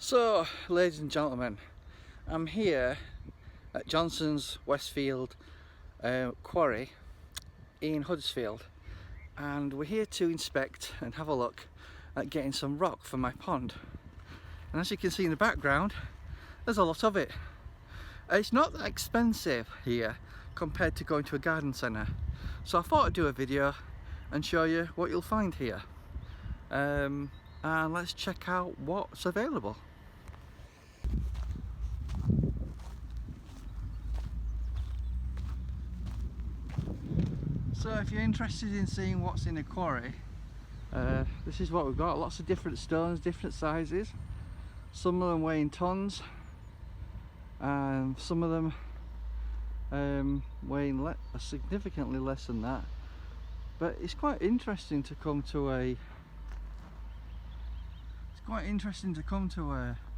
So, ladies and gentlemen, I'm here at Johnson's Westfield quarry in Huddersfield, and we're here to inspect and have a look at getting some rock for my pond. And as you can see in the background, there's a lot of it. It's not that expensive here compared to going to a garden centre, so I thought I'd do a video and show you what you'll find here. And let's check out what's available. So if you're interested in seeing what's in a quarry, this is what we've got. Lots of different stones, different sizes. Some of them weigh in tonnes, and some of them weighing significantly less than that. But it's quite interesting to come to a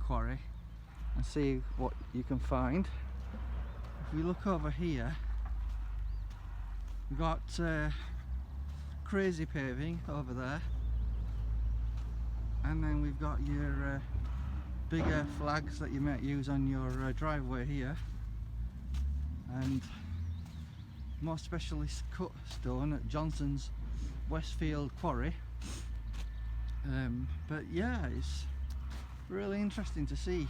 quarry and see what you can find. If we look over here, we've got crazy paving over there, and then we've got your bigger flags that you might use on your driveway here, and more specialist cut stone at Johnson's Westfield quarry. But yeah, it's really interesting to see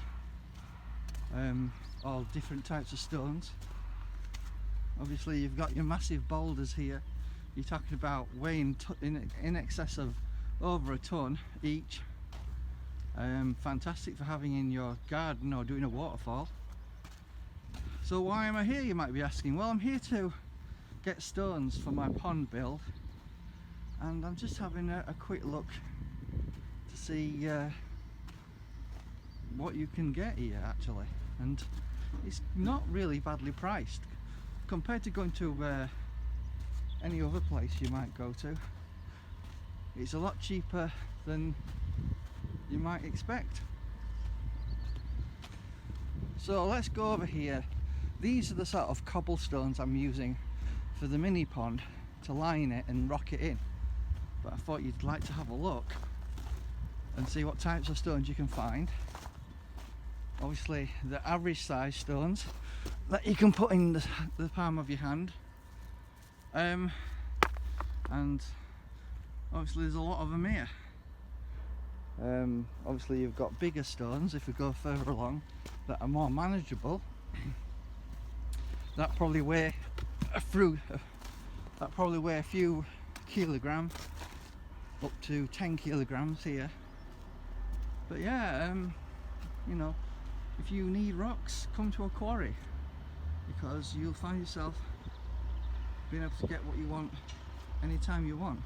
all different types of stones. Obviously you've got your massive boulders here. You're talking about weighing in excess of over a tonne each. Fantastic for having in your garden or doing a waterfall. So why am I here, you might be asking? Well, I'm here to get stones for my pond build, and I'm just having a quick look to see what you can get here actually, and it's not really badly priced compared to going to any other place you might go to. It's a lot cheaper than you might expect. So let's go over here. These are the sort of cobblestones I'm using for the mini pond to line it and rock it in, but I thought you'd like to have a look and see what types of stones you can find. Obviously the average size stones that you can put in the palm of your hand, and obviously there's a lot of them here. Obviously you've got bigger stones if we go further along that are more manageable, that probably weigh a few kilograms, up to 10 kilograms here. But yeah, you know, if you need rocks, come to a quarry, because you'll find yourself being able to get what you want anytime you want.